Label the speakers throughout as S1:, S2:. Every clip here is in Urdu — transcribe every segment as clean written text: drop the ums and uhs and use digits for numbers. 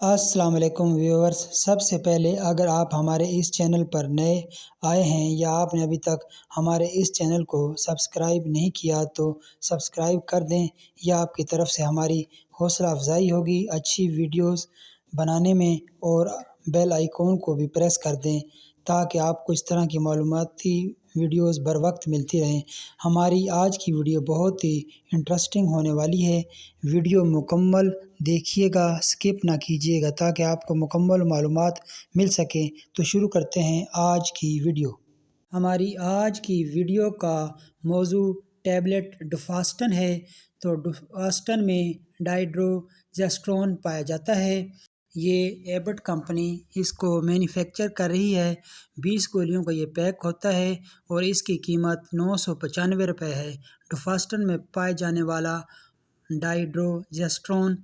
S1: السلام علیکم ویورز، سب سے پہلے اگر آپ ہمارے اس چینل پر نئے آئے ہیں یا آپ نے ابھی تک ہمارے اس چینل کو سبسکرائب نہیں کیا تو سبسکرائب کر دیں۔ یہ آپ کی طرف سے ہماری حوصلہ افزائی ہوگی اچھی ویڈیوز بنانے میں، اور بیل آئیکن کو بھی پریس کر دیں تاکہ آپ کو اس طرح کی معلوماتی ویڈیوز بر وقت ملتی رہیں۔ ہماری آج کی ویڈیو بہت ہی انٹرسٹنگ ہونے والی ہے، ویڈیو مکمل دیکھیے گا، سکپ نہ کیجیے گا تاکہ آپ کو مکمل معلومات مل سکیں۔ تو شروع کرتے ہیں آج کی ویڈیو۔ ہماری آج کی ویڈیو کا موضوع ٹیبلٹ ڈوفاسٹن ہے۔ تو ڈوفاسٹن میں ڈائیڈروجسٹرون پایا جاتا ہے۔ یہ ایبٹ کمپنی اس کو مینوفیکچر کر رہی ہے۔ 20 گولیوں کا یہ پیک ہوتا ہے اور اس کی قیمت 995 روپے ہے۔ ڈوفاسٹن میں پائے جانے والا ڈائیڈروجسٹرون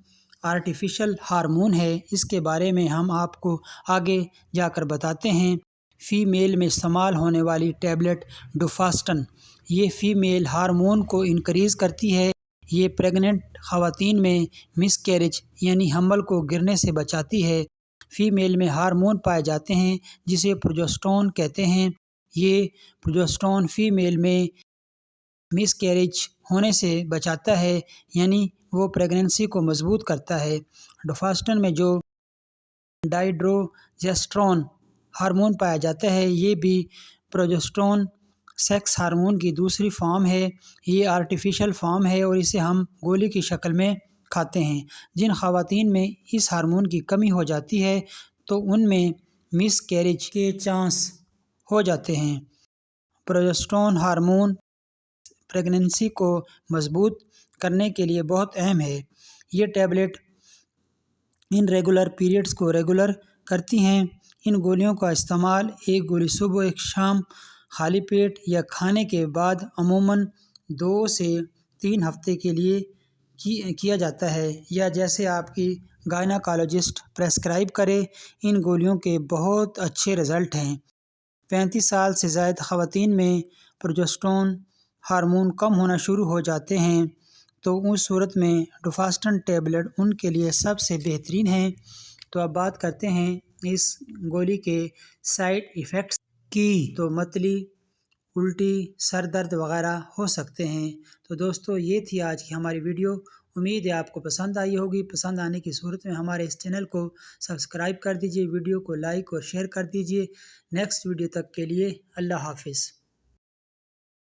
S1: آرٹیفیشل ہارمون ہے۔ اس کے بارے میں ہم آپ کو آگے جا کر بتاتے ہیں۔ فیمیل میں استعمال ہونے والی ٹیبلٹ ڈوفاسٹن، یہ فیمیل ہارمون کو انکریز کرتی ہے۔ یہ پریگننٹ خواتین میں مس کیریج یعنی حمل کو گرنے سے بچاتی ہے۔ فیمیل میں ہارمون پائے جاتے ہیں جسے پروجسٹرون کہتے ہیں۔ یہ پروجسٹرون فیمیل میں مس کیریج ہونے سے بچاتا ہے، یعنی وہ پریگننسی کو مضبوط کرتا ہے۔ ڈوفاسٹن میں جو ڈائیڈروجسٹرون ہارمون پایا جاتا ہے یہ بھی پروجسٹرون سیکس ہارمون کی دوسری فارم ہے۔ یہ آرٹیفیشل فارم ہے اور اسے ہم گولی کی شکل میں کھاتے ہیں۔ جن خواتین میں اس ہارمون کی کمی ہو جاتی ہے تو ان میں مس کیریج کے چانس ہو جاتے ہیں۔ پروجسٹرون ہارمون پریگننسی کو مضبوط کرنے کے لیے بہت اہم ہے۔ یہ ٹیبلٹ ان ریگولر پیریڈز کو ریگولر کرتی ہیں۔ ان گولیوں کا استعمال ایک گولی صبح ایک شام خالی پیٹ یا کھانے کے بعد عموماً 2 سے 3 ہفتے کے لیے کیا جاتا ہے، یا جیسے آپ کی گائناکالوجسٹ پریسکرائب کرے۔ ان گولیوں کے بہت اچھے رزلٹ ہیں۔ 35 سال سے زائد خواتین میں پروجسٹرون ہارمون کم ہونا شروع ہو جاتے ہیں تو اس صورت میں ڈوفاسٹن ٹیبلٹ ان کے لیے سب سے بہترین ہے۔ تو اب بات کرتے ہیں اس گولی کے سائیڈ ایفیکٹس کی۔ تو متلی، الٹی، سر درد وغیرہ ہو سکتے ہیں۔ تو دوستو یہ تھی آج کی ہماری ویڈیو۔ امید ہے آپ کو پسند آئی ہوگی۔ پسند آنے کی صورت میں ہمارے اس چینل کو سبسکرائب کر دیجیے، ویڈیو کو لائک اور شیئر کر دیجیے۔ نیکسٹ ویڈیو تک کے لیے اللہ حافظ۔